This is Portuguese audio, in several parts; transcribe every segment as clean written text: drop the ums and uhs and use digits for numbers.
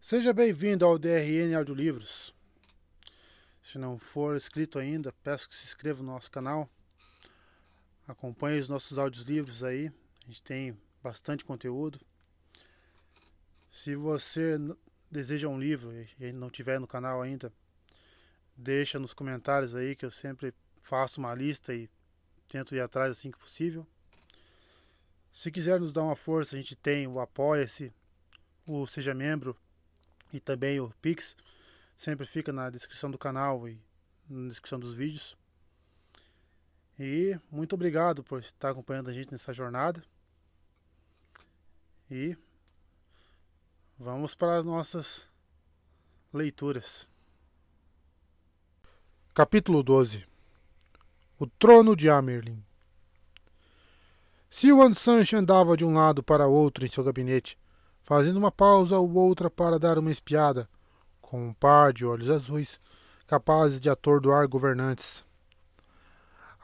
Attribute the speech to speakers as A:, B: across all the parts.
A: Seja bem-vindo ao DRN Audiolivros. Se não for inscrito ainda, peço que se inscreva no nosso canal. Acompanhe os nossos audiolivros aí. A gente tem bastante conteúdo. Se você deseja um livro e não tiver no canal ainda, deixa nos comentários aí que eu sempre faço uma lista e tento ir atrás assim que possível. Se quiser nos dar uma força, a gente tem o Apoia-se, o Seja Membro e também o Pix. Sempre fica na descrição do canal e na descrição dos vídeos. E muito obrigado por estar acompanhando a gente nessa jornada. E vamos para as nossas leituras. Capítulo 12. O Trono de Amerlin. Siwan Sanche andava de um lado para outro em seu gabinete, fazendo uma pausa ou outra para dar uma espiada, com um par de olhos azuis, capazes de atordoar governantes.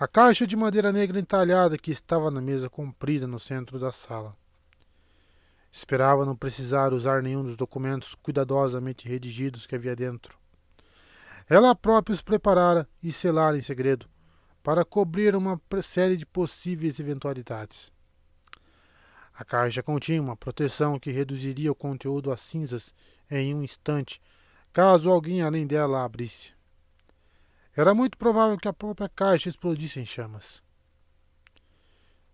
A: A caixa de madeira negra entalhada que estava na mesa comprida no centro da sala. Esperava não precisar usar nenhum dos documentos cuidadosamente redigidos que havia dentro. Ela própria os preparara e selara em segredo, para cobrir uma série de possíveis eventualidades. A caixa continha uma proteção que reduziria o conteúdo a cinzas em um instante, caso alguém além dela a abrisse. Era muito provável que a própria caixa explodisse em chamas.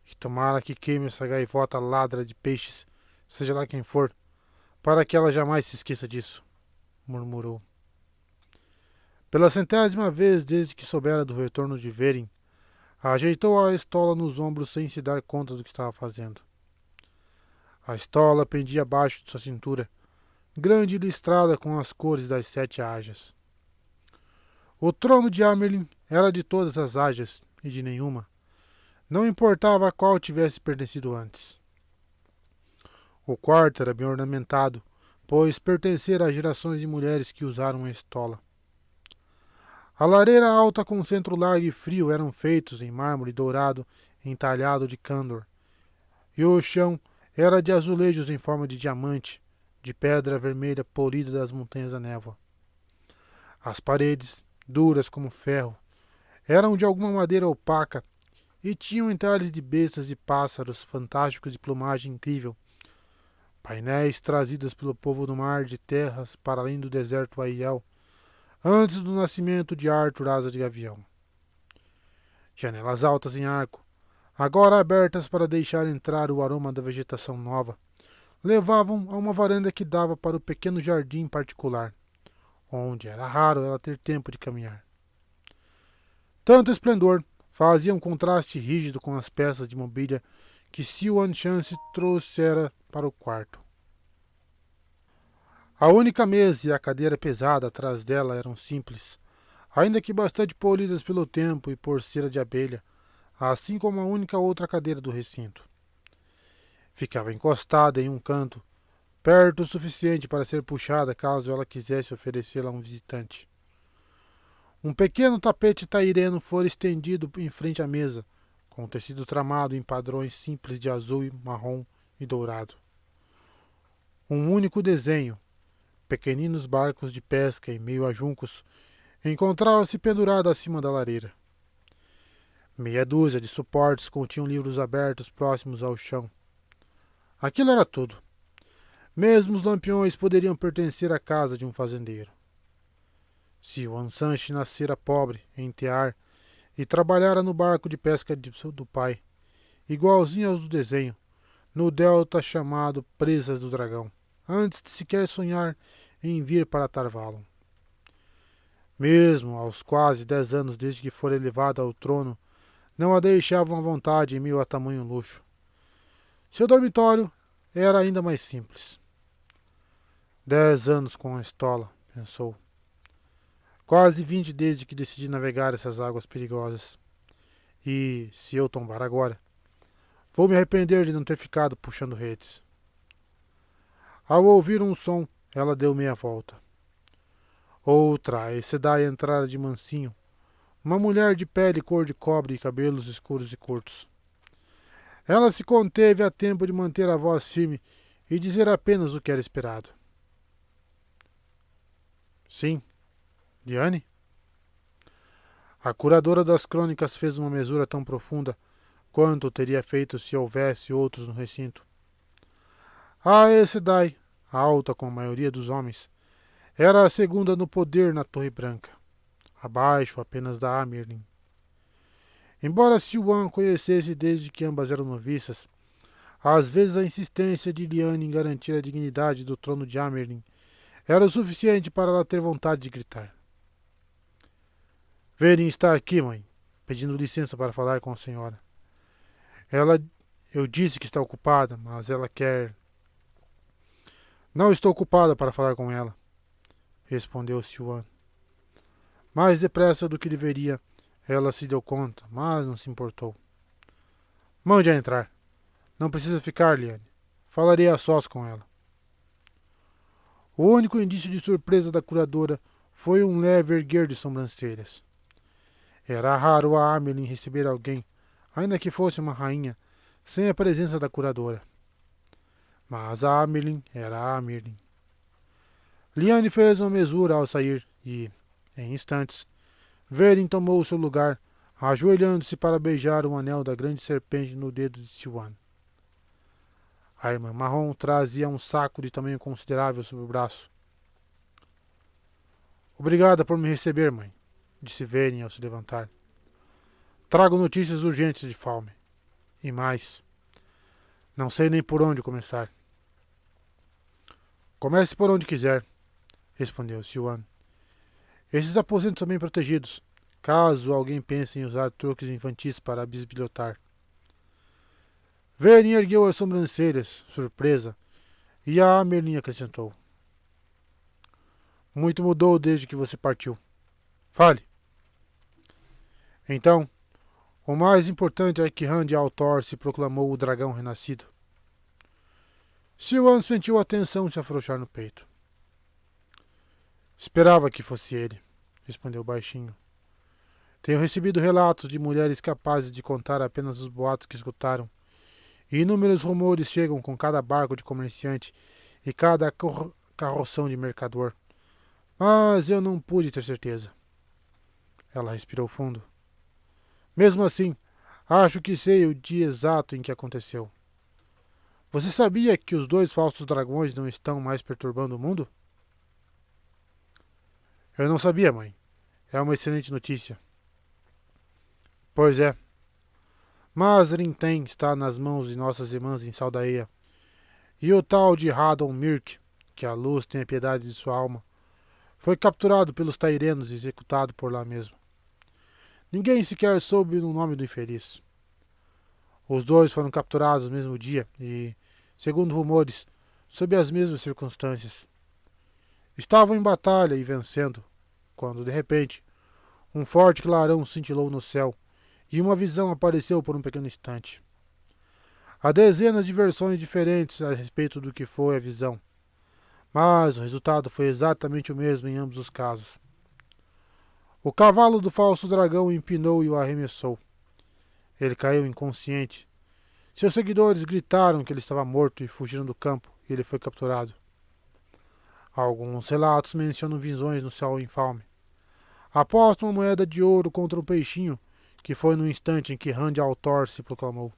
A: E tomara que queime essa gaivota ladra de peixes, seja lá quem for, para que ela jamais se esqueça disso, murmurou. Pela 100ª vez desde que soubera do retorno de Verin, ajeitou a estola nos ombros sem se dar conta do que estava fazendo. A estola pendia abaixo de sua cintura, grande e listrada com as cores das 7 Ajas. O trono de Amerlin era de todas as Ajas e de nenhuma. Não importava a qual tivesse pertencido antes. O quarto era bem ornamentado, pois pertencera a gerações de mulheres que usaram a estola. A lareira alta com centro largo e frio eram feitos em mármore dourado entalhado de Kandor, e o chão era de azulejos em forma de diamante, de pedra vermelha polida das montanhas da névoa. As paredes, duras como ferro, eram de alguma madeira opaca e tinham entalhes de bestas e pássaros fantásticos de plumagem incrível, painéis trazidos pelo povo do mar de terras para além do deserto Aiel, antes do nascimento de Arthur Asa de Gavião. Janelas altas em arco, agora abertas para deixar entrar o aroma da vegetação nova, levavam a uma varanda que dava para o pequeno jardim particular, onde era raro ela ter tempo de caminhar. Tanto esplendor fazia um contraste rígido com as peças de mobília que Siwan Chance trouxera para o quarto. A única mesa e a cadeira pesada atrás dela eram simples, ainda que bastante polidas pelo tempo e por cera de abelha, assim como a única outra cadeira do recinto. Ficava encostada em um canto, perto o suficiente para ser puxada caso ela quisesse oferecê-la a um visitante. Um pequeno tapete taireno fora estendido em frente à mesa, com tecido tramado em padrões simples de azul, marrom e dourado. Um único desenho, pequeninos barcos de pesca em meio a juncos, encontrava-se pendurado acima da lareira. Meia dúzia de suportes continham livros abertos próximos ao chão. Aquilo era tudo. Mesmo os lampiões poderiam pertencer à casa de um fazendeiro. Siwan Sanche nascera pobre, em Tear, e trabalhara no barco de pesca do pai, igualzinho aos do desenho, no delta chamado Presas do Dragão, antes de sequer sonhar em vir para Tarvalon. Mesmo aos quase 10 anos desde que fora elevada ao trono, não a deixavam à vontade em meio a tamanho luxo. Seu dormitório era ainda mais simples. 10 anos com a estola, pensou. Quase 20 desde que decidi navegar essas águas perigosas. E, se eu tombar agora, vou me arrepender de não ter ficado puxando redes. Ao ouvir um som, ela deu meia volta. Outra, a Sedai entrara de mansinho, uma mulher de pele cor de cobre e cabelos escuros e curtos. Ela se conteve a tempo de manter a voz firme e dizer apenas o que era esperado. Sim, Liane? A curadora das crônicas fez uma mesura tão profunda quanto teria feito se houvesse outros no recinto. A Aes Sedai, alta como a maioria dos homens, era a segunda no poder na Torre Branca, abaixo apenas da Amerlin. Embora Siuan conhecesse desde que ambas eram noviças, às vezes a insistência de Liane em garantir a dignidade do trono de Amerlin era o suficiente para ela ter vontade de gritar. Verin está aqui, mãe, pedindo licença para falar com a senhora. Ela... Eu disse que está ocupada, mas ela quer... Não estou ocupada para falar com ela, respondeu Siuan. Mais depressa do que deveria, ela se deu conta, mas não se importou. Mande-a entrar. Não precisa ficar, Liane. Falarei a sós com ela. O único indício de surpresa da curadora foi um leve erguer de sobrancelhas. Era raro a Amerlin receber alguém, ainda que fosse uma rainha, sem a presença da curadora. Mas a Amerlin era a Amerlin. Liane fez uma mesura ao sair e, em instantes, Verin tomou seu lugar, ajoelhando-se para beijar o anel da grande serpente no dedo de Siuan. A irmã marrom trazia um saco de tamanho considerável sob o braço. Obrigada por me receber, mãe, disse Verin ao se levantar. Trago notícias urgentes de Falme. E mais. Não sei nem por onde começar. Comece por onde quiser, respondeu Siuan. Esses aposentos são bem protegidos, caso alguém pense em usar truques infantis para bisbilhotar. Verin ergueu as sobrancelhas, surpresa, e a Amerlin acrescentou. Muito mudou desde que você partiu. Fale. Então, o mais importante é que Rand Altor se proclamou o dragão renascido. Siuan sentiu a tensão se afrouxar no peito. Esperava que fosse ele, respondeu baixinho. Tenho recebido relatos de mulheres capazes de contar apenas os boatos que escutaram, e inúmeros rumores chegam com cada barco de comerciante e cada carroção de mercador. Mas eu não pude ter certeza. Ela respirou fundo. Mesmo assim, acho que sei o dia exato em que aconteceu. Você sabia que os dois falsos dragões não estão mais perturbando o mundo? Eu não sabia, mãe. É uma excelente notícia. Pois é. Mas Rinten está nas mãos de nossas irmãs em Saldaeia. E o tal de Radon Mirk, que a luz tenha piedade de sua alma, foi capturado pelos Tairenos e executado por lá mesmo. Ninguém sequer soube o nome do infeliz. Os dois foram capturados no mesmo dia e, segundo rumores, sob as mesmas circunstâncias. Estavam em batalha e vencendo, quando, de repente, um forte clarão cintilou no céu e uma visão apareceu por um pequeno instante. Há dezenas de versões diferentes a respeito do que foi a visão, mas o resultado foi exatamente o mesmo em ambos os casos. O cavalo do falso dragão o empinou e o arremessou. Ele caiu inconsciente. Seus seguidores gritaram que ele estava morto e fugiram do campo, e ele foi capturado. Alguns relatos mencionam visões no céu infalme. Aposto uma moeda de ouro contra um peixinho, que foi no instante em que Rand Altor se proclamou.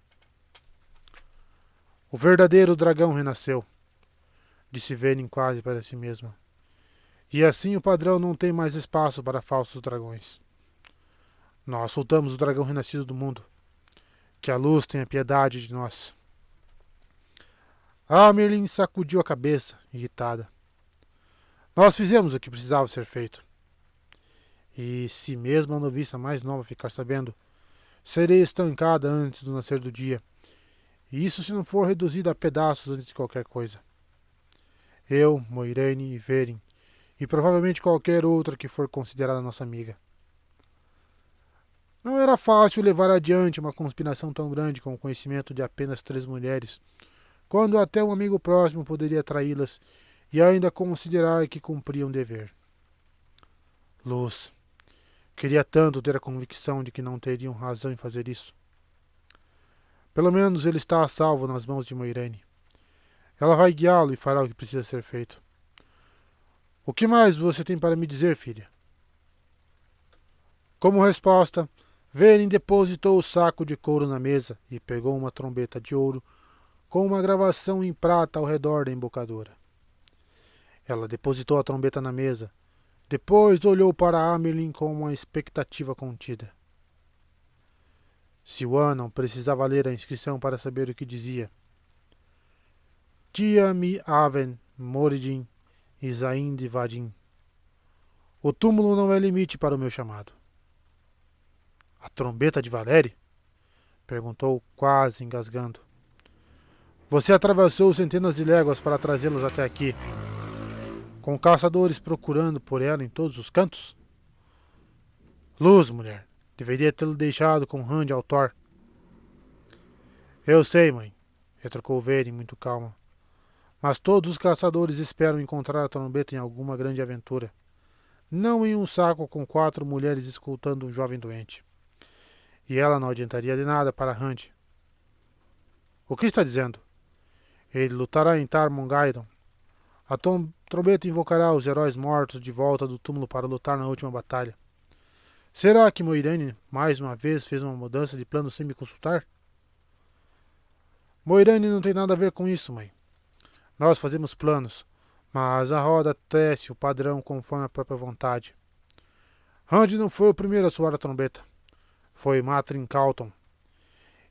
A: O verdadeiro dragão renasceu, disse Verin quase para si mesma. E assim o padrão não tem mais espaço para falsos dragões. Nós soltamos o dragão renascido do mundo. Que a luz tenha piedade de nós. Amerlin sacudiu a cabeça, irritada. Nós fizemos o que precisava ser feito. E se mesmo a noviça mais nova ficar sabendo, serei estancada antes do nascer do dia. E isso se não for reduzida a pedaços antes de qualquer coisa. Eu, Moiraine e Verin, e provavelmente qualquer outra que for considerada nossa amiga. Não era fácil levar adiante uma conspiração tão grande com o conhecimento de apenas 3 mulheres, quando até um amigo próximo poderia traí-las e ainda considerar que cumpria um dever. Luz. Queria tanto ter a convicção de que não teriam razão em fazer isso. Pelo menos ele está a salvo nas mãos de Moiraine. Ela vai guiá-lo e fará o que precisa ser feito. O que mais você tem para me dizer, filha? Como resposta, Velen depositou o saco de couro na mesa e pegou uma trombeta de ouro com uma gravação em prata ao redor da embocadura. Ela depositou a trombeta na mesa. Depois olhou para Amerlin com uma expectativa contida. Siwan não precisava ler a inscrição para saber o que dizia. Tia-me Aven Moridin Isain de Vadim. O túmulo não é limite para o meu chamado. A trombeta de Valéry? Perguntou, quase engasgando. Você atravessou centenas de léguas para trazê-los até aqui, com caçadores procurando por ela em todos os cantos? Luz, mulher. Deveria tê-lo deixado com Rand ao Thor. Eu sei, mãe, retrucou Velen muito calma. Mas todos os caçadores esperam encontrar a trombeta em alguma grande aventura. Não em um saco com 4 mulheres escoltando um jovem doente. E ela não adiantaria de nada para Rand. O que está dizendo? Ele lutará em Tarmongaidon. A trombeta invocará os heróis mortos de volta do túmulo para lutar na última batalha. Será que Moiraine mais uma vez fez uma mudança de plano sem me consultar? Moiraine não tem nada a ver com isso, mãe. Nós fazemos planos, mas a roda tece o padrão conforme a própria vontade. Rand não foi o primeiro a soar a trombeta. Foi Matrin Calton.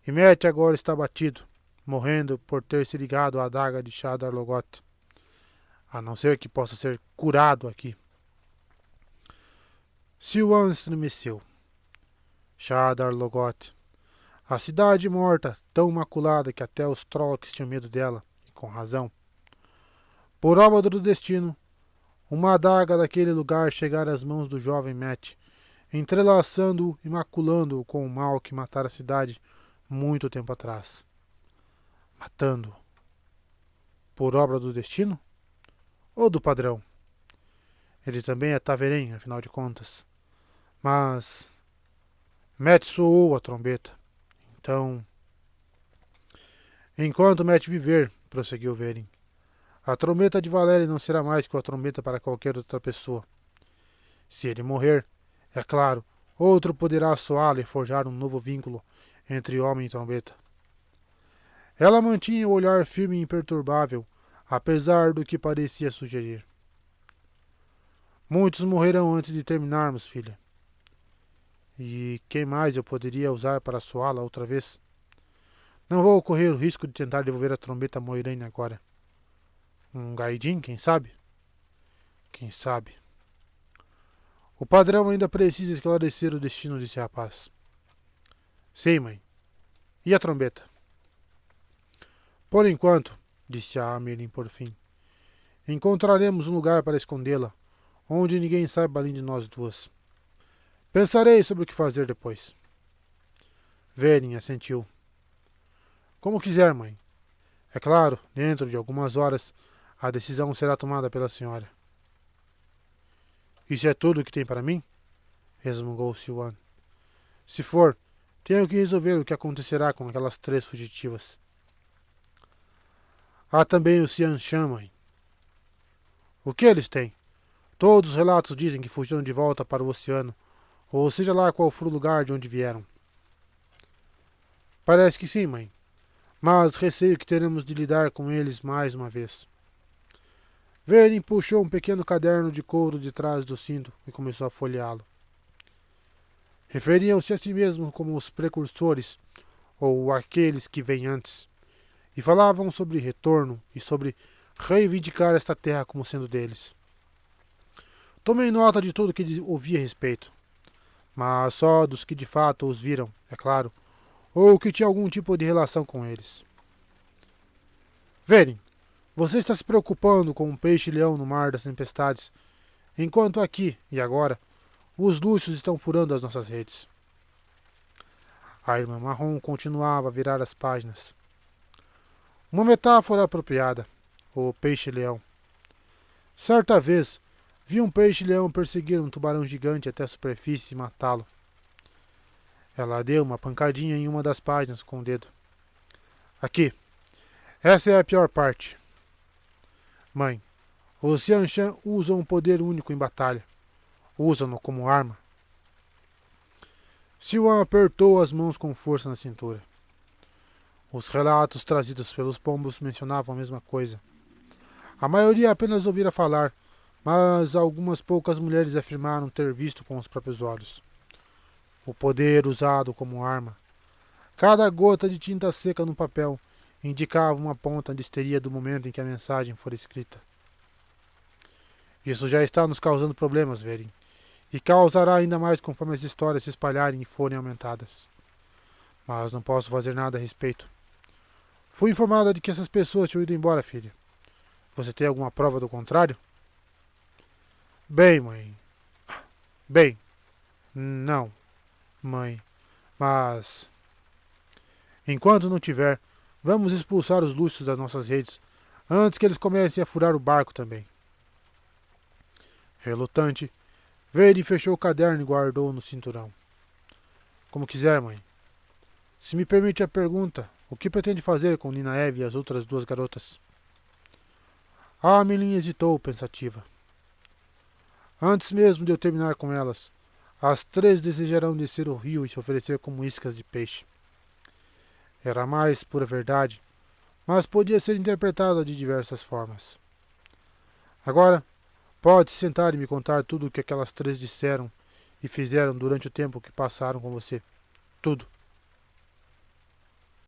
A: E Met agora está batido, morrendo por ter se ligado à adaga de Shadar Logoth. A não ser que possa ser curado aqui. Siwan estremeceu. Shadar Logoth. A cidade morta, tão maculada que até os Trollocs tinham medo dela, e com razão. Por obra do destino, uma adaga daquele lugar chegara às mãos do jovem Met, entrelaçando-o e maculando-o com o mal que matara a cidade muito tempo atrás. Matando-o. Por obra do destino? Ou do padrão? Ele também é Taveren, afinal de contas. Mas Met soou a trombeta. Então, enquanto Met viver, prosseguiu Velen, a trombeta de Valéry não será mais que uma trombeta para qualquer outra pessoa. Se ele morrer, é claro, outro poderá soá-la e forjar um novo vínculo entre homem e trombeta. Ela mantinha o olhar firme e imperturbável, apesar do que parecia sugerir. Muitos morrerão antes de terminarmos, filha. E quem mais eu poderia usar para soá-la outra vez? Não vou correr o risco de tentar devolver a trombeta a Moiraine agora. Um Gaidin, quem sabe? Quem sabe? O padrão ainda precisa esclarecer o destino desse rapaz. Sei, mãe. E a trombeta? Por enquanto, disse a Amerlin por fim, encontraremos um lugar para escondê-la, onde ninguém saiba além de nós duas. Pensarei sobre o que fazer depois. Velen assentiu. Como quiser, mãe. É claro, dentro de algumas horas, a decisão será tomada pela senhora. Isso é tudo o que tem para mim? Resmungou Siwan. Se for, tenho que resolver o que acontecerá com aquelas 3 fugitivas. Há também os Xianshan, mãe. O que eles têm? Todos os relatos dizem que fugiram de volta para o oceano, ou seja lá qual for o lugar de onde vieram. Parece que sim, mãe. Mas receio que teremos de lidar com eles mais uma vez. Velen puxou um pequeno caderno de couro de trás do cinto e começou a folheá-lo. Referiam-se a si mesmos como os precursores, ou aqueles que vêm antes, e falavam sobre retorno e sobre reivindicar esta terra como sendo deles. Tomei nota de tudo que ouvi a respeito, mas só dos que de fato os viram, é claro, ou que tinha algum tipo de relação com eles. Velen, você está se preocupando com um peixe-leão no mar das tempestades, enquanto aqui, e agora, os lúcios estão furando as nossas redes. A irmã marrom continuava a virar as páginas. Uma metáfora apropriada, o peixe-leão. Certa vez, vi um peixe-leão perseguir um tubarão gigante até a superfície e matá-lo. Ela deu uma pancadinha em uma das páginas com o dedo. Aqui. Essa é a pior parte. Mãe, Os Yanshan usam um poder único em batalha. Usam-no como arma. Siwan apertou as mãos com força na cintura. Os relatos trazidos pelos pombos mencionavam a mesma coisa. A maioria apenas ouvira falar, mas algumas poucas mulheres afirmaram ter visto com os próprios olhos. O poder usado como arma. Cada gota de tinta seca no papel indicava uma ponta de histeria do momento em que a mensagem for escrita. Isso já está nos causando problemas, Verin, e causará ainda mais conforme as histórias se espalharem e forem aumentadas. Mas não posso fazer nada a respeito. Fui informada de que essas pessoas tinham ido embora, filha. Você tem alguma prova do contrário? Bem, mãe. Bem, não, mãe. Mas, enquanto não tiver, vamos expulsar os luxos das nossas redes, antes que eles comecem a furar o barco também. Relutante, Verin fechou o caderno e guardou no cinturão. Como quiser, mãe. Se me permite a pergunta, o que pretende fazer com Nina Eve e as outras duas garotas? Amelin hesitou, pensativa. Antes mesmo de eu terminar com elas, as três desejarão descer o rio e se oferecer como iscas de peixe. Era a mais pura verdade, mas podia ser interpretada de diversas formas. Agora, pode se sentar e me contar tudo o que aquelas três disseram e fizeram durante o tempo que passaram com você. Tudo.